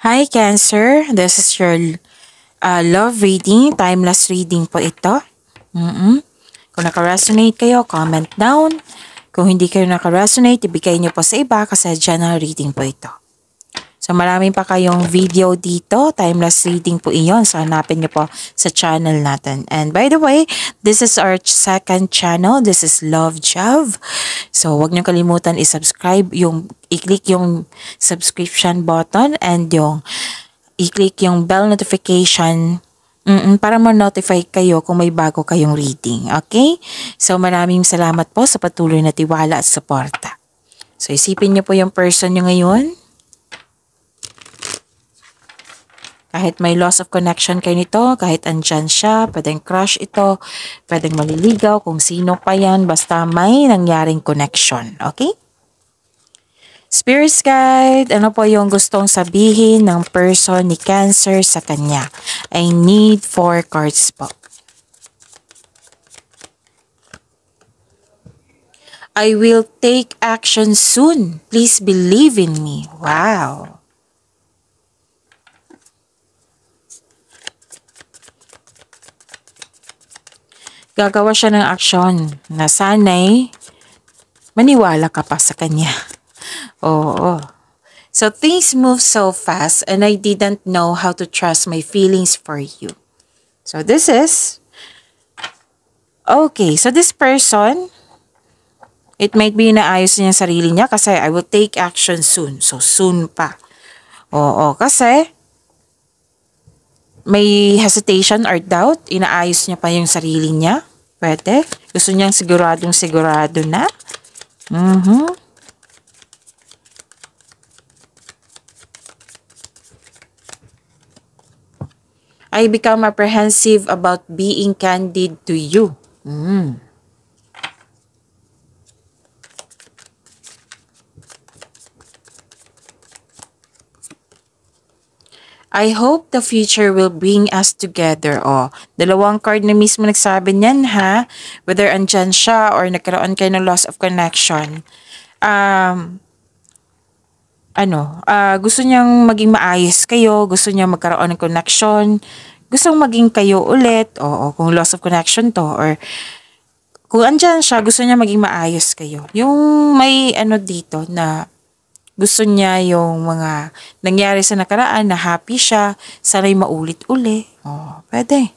Hi Cancer, this is your love reading, timeless reading po ito. Kung naka-resonate kayo, comment down. Kung hindi kayo naka-resonate, ibigay niyo po sa iba kasi general reading po ito. So marami pa kayong video dito, timeless reading po iyon. So hanapin niyo po sa channel natin. And by the way, this is our second channel. This is Love Jav. So wag niyo kalimutan i-subscribe, i-click yung subscription button and i-click yung bell notification para ma-notify kayo kung may bago kayong reading. Okay? So maraming salamat po sa patuloy na tiwala at suporta. So isipin niyo po yung person niyo ngayon. Kahit may loss of connection kayo nito, kahit andyan siya, pwedeng crush ito, pwedeng maliligaw, kung sino pa yan, basta may nangyaring connection. Okay? Spirit Guide, ano po yung gustong sabihin ng person ni Cancer sa kanya? I need 4 cards po. I will take action soon. Please believe in me. Wow. Gagawa siya ng aksyon na sana'y maniwala ka pa sa kanya. Oo. So things move so fast and I didn't know how to trust my feelings for you. So this is, okay, so this person, it might be naayos niya sarili niya kasi I will take action soon. So soon pa. Oo, kasi may hesitation or doubt, inaayos niya pa yung sarili niya. Pwede. Gusto niyang sigurado na. I become apprehensive about being candid to you. I hope the future will bring us together. Oh, dalawang card na mismo nagsabi niyan ha. Whether andyan siya or nagkaroon kayo ng loss of connection. Gusto niyang maging maayos kayo. Gusto niyang magkaroon ng connection. Gustong maging kayo ulit. Oo, kung loss of connection to. Or kung andyan siya, gusto niya maging maayos kayo. Yung may dito na gusto niya yung mga nangyari sa nakaraan na happy siya, sana'y maulit-uli. Oh, pwede.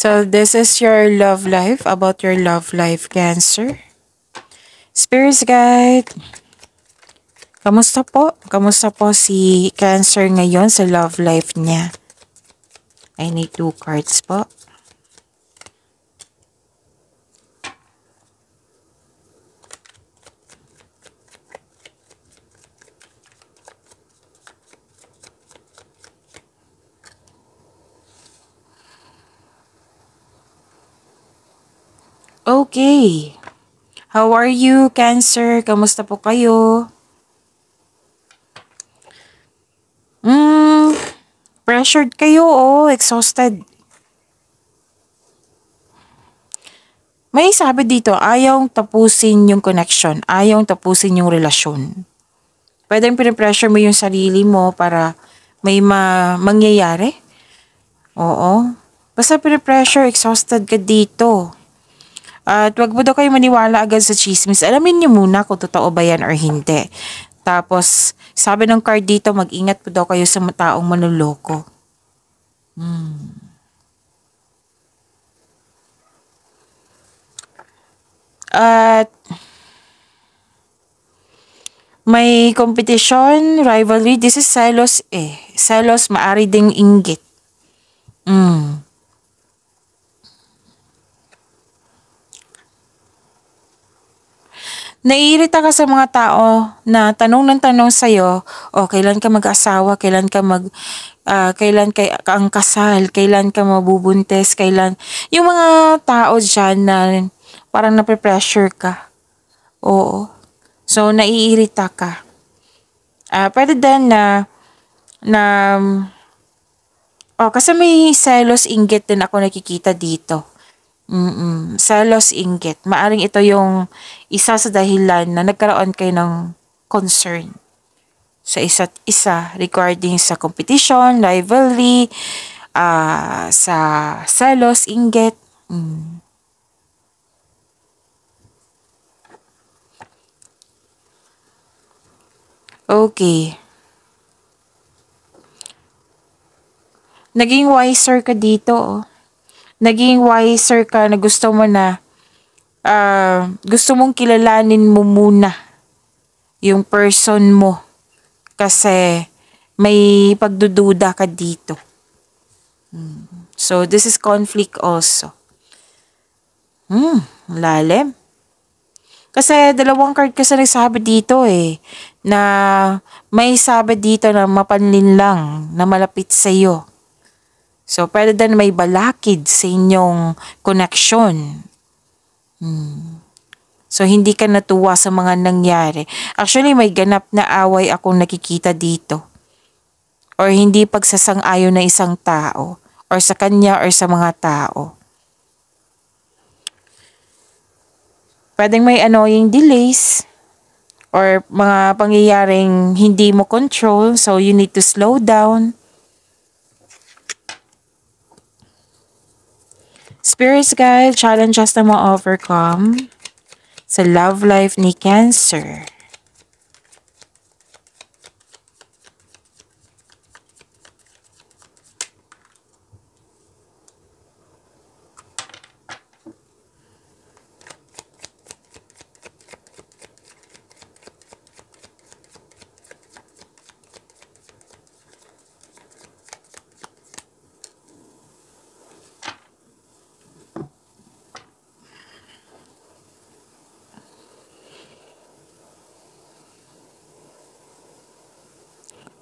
So, this is your love life, about your love life, Cancer. Spirit Guide, kamusta po? Kamusta po si Cancer ngayon sa love life niya? I need 2 cards po. Okay. How are you, Cancer? Kamusta po kayo? Pressured kayo, exhausted. May sabi dito, ayaw tapusin yung connection, ayaw tapusin yung relasyon. Pwedeng pinipressure mo yung sarili mo para may mangyayari. Oo. Basta pinipressure, exhausted ka dito. At wag mo daw kayo maniwala agad sa chismis. Alamin niyo muna kung totoo ba yan or hindi. Tapos, sabi ng card dito, mag-ingat po daw kayo sa taong manloloko. At may competition, rivalry. This is selos Selos, maari ding inggit. Naiirita ka sa mga tao na tanong ng tanong sa'yo, kailan ka mag-asawa, kailan ka ang kasal, kailan ka mabubuntis, kailan, yung mga tao dyan na parang nape-pressure ka. Oo. So, naiirita ka. Pwede din na, kasi may selos inggit din ako nakikita dito. Selos inggit. Maaring ito yung isa sa dahilan na nagkaroon kayo ng concern sa isa't isa regarding sa competition, rivalry, sa selos, inggit. Okay. Naging wiser ka dito. Naging wiser ka na gusto mo na, gusto mong kilalanin mo muna yung person mo. Kasi may pagdududa ka dito. So, this is conflict also. Lalim. Kasi dalawang card kasi nagsabi dito na may sabi dito na mapanlin lang, na malapit sa iyo. So, pwede din may balakid sa inyong connection. So, hindi ka natuwa sa mga nangyari. Actually, may ganap na away akong nakikita dito. Or hindi pagsasang-ayon na isang tao. Or sa kanya or sa mga tao. Pwedeng may annoying delays. Or mga pangyayaring hindi mo control. So, you need to slow down. Spirits guide, challenges na ma-overcome sa love life ni Cancer.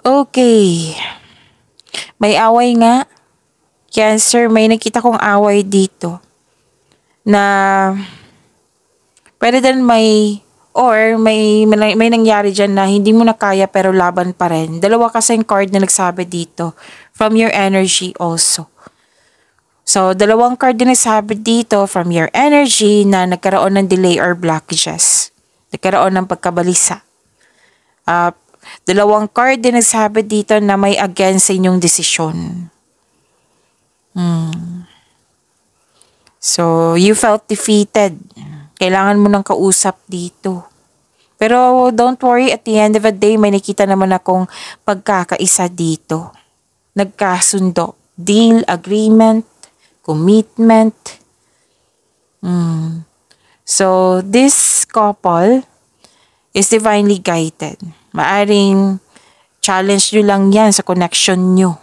Okay. May away nga. Cancer, may nakita kong away dito. Na pwede din may nangyari dyan na hindi mo na kaya pero laban pa rin. Dalawa kasing card na nagsabi dito. From your energy also. So, dalawang card na nagsabi dito from your energy na nagkaroon ng delay or blockages. Nagkaroon ng pagkabalisa. Dalawang card din nagsabi dito na may against sa inyong desisyon. So, you felt defeated. Kailangan mo ng kausap dito. Pero don't worry, at the end of the day, may nakita naman akong pagkakaisa dito. Nagkasundo. Deal, agreement, commitment. So, this couple is divinely guided. Maaring challenge nyo lang yan sa connection nyo.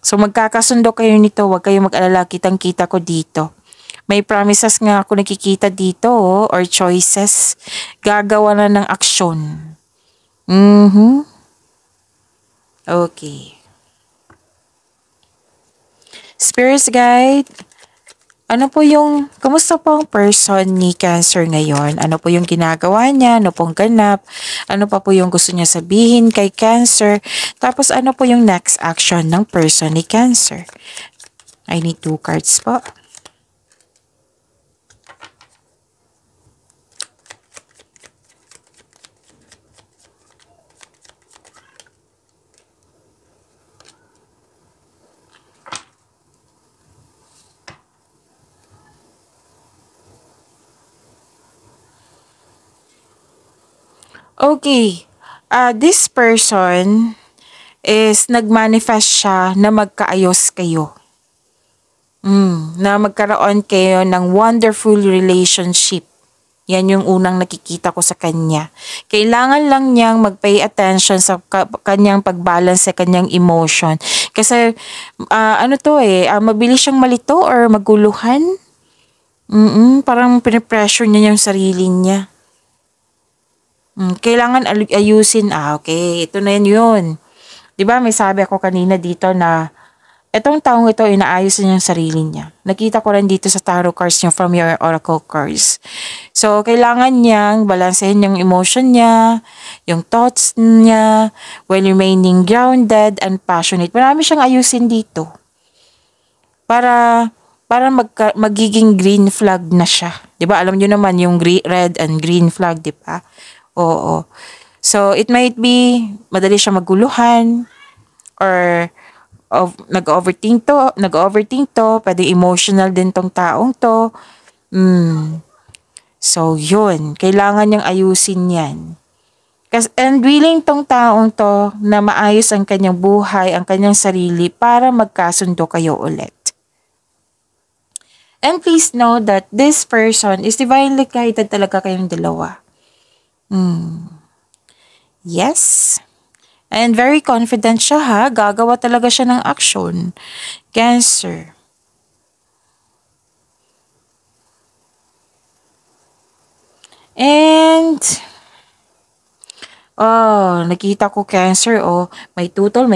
So magkakasundo kayo nito, huwag kayong mag-alala, kitang-kita ko dito. May promises nga ako nakikita dito or choices. Gagawa na ng aksyon. Okay. Spirits guide. Kamusta po ang person ni Cancer ngayon? Ano po yung ginagawa niya? Ano pong ganap? Ano pa po yung gusto niya sabihin kay Cancer? Tapos ano po yung next action ng person ni Cancer? I need 2 cards po. Okay. This person is nagmanifest siya na magkaayos kayo. Na magkaroon kayo ng wonderful relationship. Yan yung unang nakikita ko sa kanya. Kailangan lang niyang mag-pay attention sa kanyang pag-balance sa kanyang emotion. Kasi mabilis siyang malito or maguluhan. Parang pinipressure niya yung sarili niya. Kailangan ayusin. Okay, ito na yun. Diba may sabi ako kanina dito na Itong taong ito, inaayos niya yung sarili niya. Nakita ko rin dito sa tarot cards niya from your oracle cards. So, kailangan niyang balansehin yung emotion niya, yung thoughts niya, while remaining grounded and passionate. Marami siyang ayusin dito. Para magiging green flag na siya. 'Di ba? Alam niyo naman yung red and green flag, 'di ba? Oo. So, it might be madali siya maguluhan or nag-overthink to, pwede emotional din tong taong to. So, yun. Kailangan niyang ayusin yan. And willing tong taong to na maayos ang kanyang buhay, ang kanyang sarili para magkasundo kayo ulit. And please know that this person is divinely guided talaga kayong dalawa. Yes. And very confident siya ha. Gagawa talaga siya ng action. Cancer. And, nakita ko Cancer, may tutol.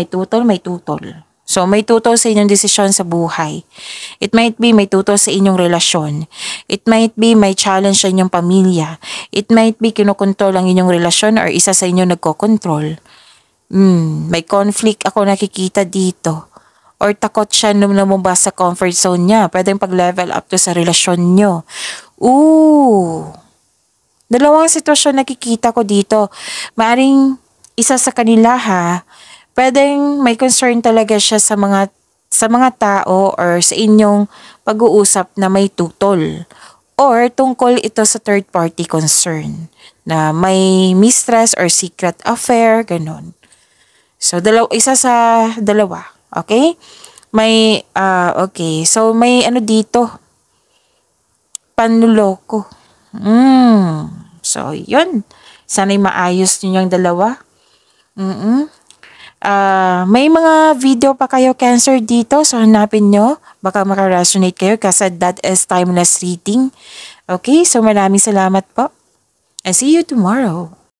So, may tutol sa inyong desisyon sa buhay. It might be may tutol sa inyong relasyon. It might be may challenge sa inyong pamilya. It might be kinukontrol ang inyong relasyon or isa sa inyo nagkokontrol. May conflict ako nakikita dito. Or takot siya nung lumabas sa comfort zone niya. Pwedeng pag-level up to sa relasyon nyo. Dalawang sitwasyon nakikita ko dito. Maaring isa sa kanila ha. Pwedeng may concern talaga siya sa mga tao or sa inyong pag-uusap na may tutol. Or tungkol ito sa third party concern. Na may mistress or secret affair, ganun. So, isa sa dalawa. Okay? Okay. So, may dito. Panluloko. So, yun. Sana'y maayos nyo yung dalawa. May mga video pa kayo, Cancer, dito. So, hanapin nyo. Baka makaresonate kayo kasi that is timeless reading. Okay? So, maraming salamat po. And see you tomorrow.